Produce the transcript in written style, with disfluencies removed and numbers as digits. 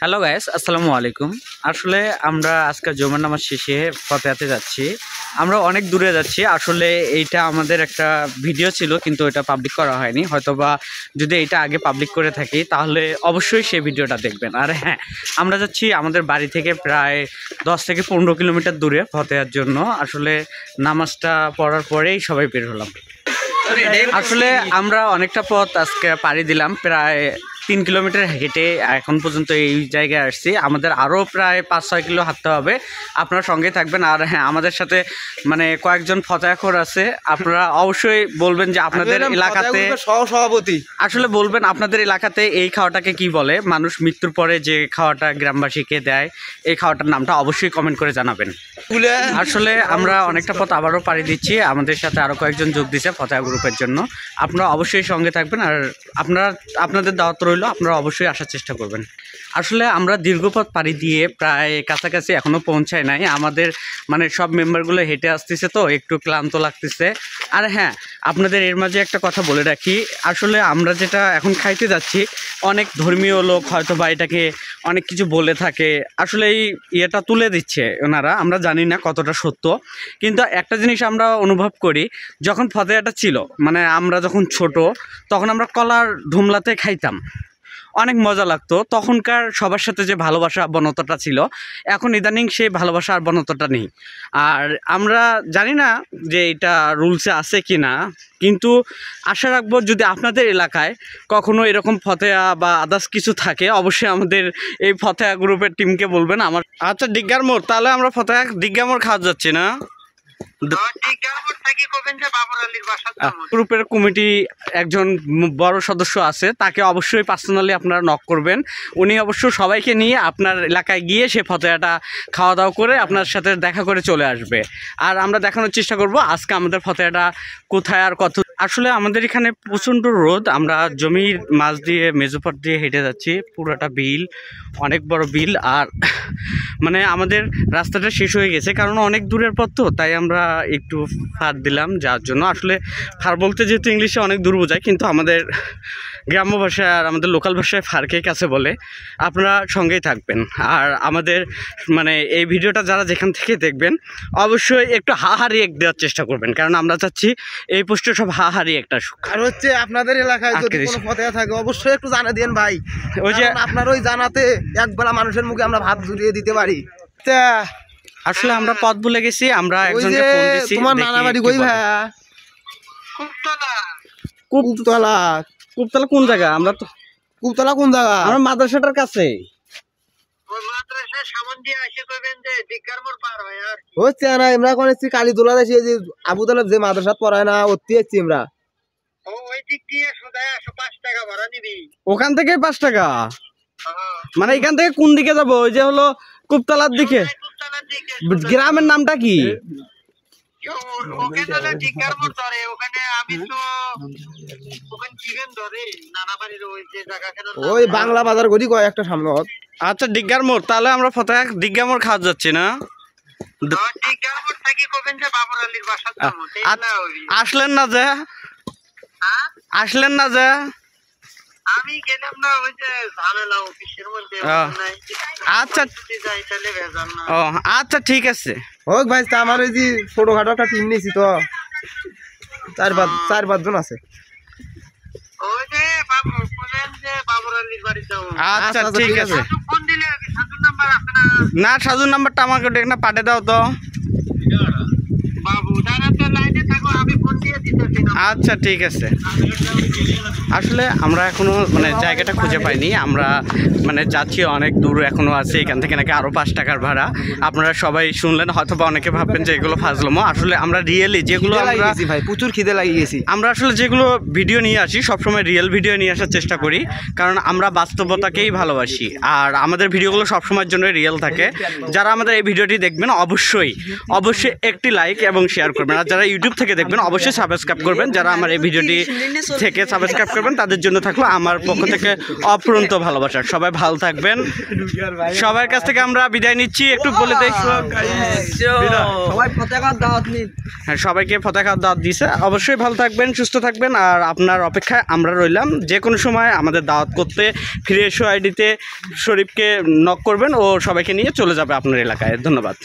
Hello guys, আসসালামু আলাইকুম। আসলে আমরা আজকে জুমার নামাজ শেষে ফতেহাতে যাচ্ছি। আমরা অনেক দূরে যাচ্ছি। আসলে এইটা আমাদের একটা ভিডিও ছিল, কিন্তু এটা পাবলিক করা হয়নি। হয়তোবা যদি এটা আগে পাবলিক করে থাকি তাহলে অবশ্যই সেই ভিডিওটা দেখবেন। আর হ্যাঁ, আমরা যাচ্ছি আমাদের বাড়ি থেকে প্রায় 10 থেকে 15 কিলোমিটার দূরে ফতেহার জন্য। আসলে নামাজটা পড়ার পরেই সবাই বের হলাম। আসলে আমরা অনেকটা পথ আজকে পাড়ি দিলাম, প্রায় 3 কিলোমিটার হেঁটে এখন পর্যন্ত এই জায়গায় আসছি। আমাদের আরও প্রায় 5-6 কিলো হাঁটতে হবে। আপনারা সঙ্গে থাকবেন। আর হ্যাঁ, আমাদের সাথে মানে কয়েকজন ফতেহাখোর আছে। আপনারা অবশ্যই বলবেন যে আপনাদের এলাকাতে সভাপতি আসলে বলবেন আপনাদের এলাকাতে এই খাওয়াটাকে কি বলে, মানুষ মৃত্যুর পরে যে খাওয়াটা গ্রামবাসীকে দেয়, এই খাওয়াটার নামটা অবশ্যই কমেন্ট করে জানাবেন। আসলে আমরা অনেকটা পথ আবারও পাড়ি দিচ্ছি। আমাদের সাথে আরও কয়েকজন যোগ দিচ্ছে ফতেহা গ্রুপের জন্য। আপনারা অবশ্যই সঙ্গে থাকবেন। আর আপনাদের দাওয়াত রইল, আপনারা অবশ্যই আসার চেষ্টা করবেন। আসলে আমরা দীর্ঘপথ পাড়ি দিয়ে প্রায় কাছাকাছি এখনও পৌঁছায় নাই। আমাদের মানে সব মেম্বারগুলো হেঁটে আসতেছে, তো একটু ক্লান্ত লাগতেছে। আর হ্যাঁ, আপনাদের এর মাঝে একটা কথা বলে রাখি। আসলে আমরা যেটা এখন খাইতে যাচ্ছি, অনেক ধর্মীয় লোক হয়তো বা এটাকে অনেক কিছু বলে থাকে। আসলে এই ইয়েটা তুলে দিচ্ছে ওনারা, আমরা জানি না কতটা সত্য। কিন্তু একটা জিনিস আমরা অনুভব করি, যখন ফতেহাটা ছিল মানে আমরা যখন ছোট, তখন আমরা কলার ঢুমলাতে খাইতাম, অনেক মজা লাগতো। তখনকার সবার সাথে যে ভালোবাসা বনতটা ছিল, এখন ইদানিং সেই ভালোবাসা আর বনতটা নেই। আর আমরা জানি না যে এটা রুলসে আছে কি না, কিন্তু আশা রাখবো যদি আপনাদের এলাকায় কখনো এরকম ফতেহা বা আদার্স কিছু থাকে, অবশ্যই আমাদের এই ফতেহা গ্রুপের টিমকে বলবেন। আমার আচ্ছা, ডিগ্গার মোড়, তাহলে আমরা ফতেহা ডিগ্গা মোড় খাওয়া যাচ্ছি না। গ্রুপের কমিটি একজন বড় সদস্য আছে, তাকে অবশ্যই পার্সোনালি আপনারা নক করবেন। উনি অবশ্যই সবাইকে নিয়ে আপনার এলাকায় গিয়ে সে ফতেহাটা খাওয়া দাওয়া করে আপনার সাথে দেখা করে চলে আসবে। আর আমরা দেখানোর চেষ্টা করব আজকে আমাদের ফতেহাটা কোথায় আর কত। আসলে আমাদের এখানে প্রচণ্ড রোদ। আমরা জমির মাছ দিয়ে মেজোপথ দিয়ে হেঁটে যাচ্ছি। পুরোটা বিল, অনেক বড় বিল। আর মানে আমাদের রাস্তাটা শেষ হয়ে গেছে, কারণ অনেক দূরের পথ, তো তাই আমরা একটু ফার দিলাম যার জন্য। আসলে ফার বলতে যেহেতু ইংলিশে অনেক দূর বোঝায়, কিন্তু আমাদের গ্রাম্য ভাষায় আর আমাদের লোকাল ভাষায় ফারকে কাছে বলে। আপনারা সঙ্গেই থাকবেন। আর আমাদের মানে এই ভিডিওটা যারা যেখান থেকে দেখবেন, অবশ্যই একটু হাহারি এক দেওয়ার চেষ্টা করবেন, কারণ আমরা চাচ্ছি এই পোস্টে সব হাহারি একটা সুখ। আর হচ্ছে আপনাদের এলাকায় যদি কোনো ফতেহা থাকে অবশ্যই একটু জানা দেন ভাই। ওই যে আপনার ওই জানাতে একবেলা মানুষের মুখে আমরা ভাত ঝুলিয়ে দিতে পারি। আসলে আমরা পথ ভুলে গেছি। আমরা একজনকে ফোন দিয়েছি। তোমার নানা বাড়ি কই ভাইয়া? কুপতলা। কুপতলা কোন জায়গা? আমরা তো কুপতলা কোন জায়গা? আমরা মাদ্রাসাটার কাছে। হচ্ছে না, আমরা কোন কালীতলা যে আবুতলা যে মাদ্রাসা পড়ায় না, ওতে যাচ্ছি আমরা। ওখান থেকে 5 টাকা? মানে এখান থেকে কোন দিকে যাব? ওই যে হলো কুপতলার দিকে। গ্রামের নামটা কি? ওই বাংলা বাজার গলি কয় একটা সামনে। আচ্ছা, ডিগ্গার মোড়, তাহলে আমরা ফতেহা ডিগ্গা মোড় খাওয়া যাচ্ছি না। আসলেন না যে? আসলেন না যে? আমি গেলাম না, ওই যে ঝামেলা অফিসের মধ্যে। আচ্ছা, ও আচ্ছা, ঠিক আছে। হোক ভাই, আমার ওই যে ছোটখাটো একটা টিম নিয়েছি, তো 4-5 জন আছে। আচ্ছা, ঠিক আছে। না, সাজুর নাম্বারটা আমাকে না পাঠিয়ে দাও তো। আচ্ছা, ঠিক আছে। আসলে আমরা এখনো মানে জায়গাটা খুঁজে পাইনি। আমরা মানে যাচ্ছি অনেক দূর এখনো আছে। এখান থেকে নাকি আরো 5 টাকার ভাড়া। আপনারা সবাই শুনলেন, হয়তো বা অনেকে ভাববেন যে এগুলো ফাজলামো। আসলে আমরা রিয়েলি যেগুলো ভাই প্রচুর খিদে লাগিয়ে গেছি, আমরা আসলে যেগুলো ভিডিও নিয়ে আসি সবসময় রিয়েল ভিডিও নিয়ে আসার চেষ্টা করি, কারণ আমরা বাস্তবতাকেই ভালোবাসি। আর আমাদের ভিডিওগুলো সবসময়ের জন্য রিয়েল থাকে। যারা আমাদের এই ভিডিওটি দেখবেন অবশ্যই একটি লাইক এবং শেয়ার করবেন। আর যারা ইউটিউব থেকে দেখবেন অবশ্যই সাবস্ক্রাইব সাবস্ক্রাইব করবেন। যারা আমার এই ভিডিওটি থেকে সাবস্ক্রাইব করবেন তাদের জন্য থাকলো আমার পক্ষ থেকে অফুরন্ত ভালোবাসা। সবাই ভালো থাকবেন, সবার কাছ থেকে আমরা বিদায় নিচ্ছি। একটু বলে দেই হ্যাঁ, সবাইকে ফতেহার দাওয়াত দিয়েছে। অবশ্যই ভালো থাকবেন, সুস্থ থাকবেন, আর আপনার অপেক্ষায় আমরা রইলাম। যে কোনো সময় আমাদের দাওয়াত করতে ফ্রি এশো আইডিতে শরীফকে নক করবেন, ও সবাইকে নিয়ে চলে যাবে আপনার এলাকায়। ধন্যবাদ।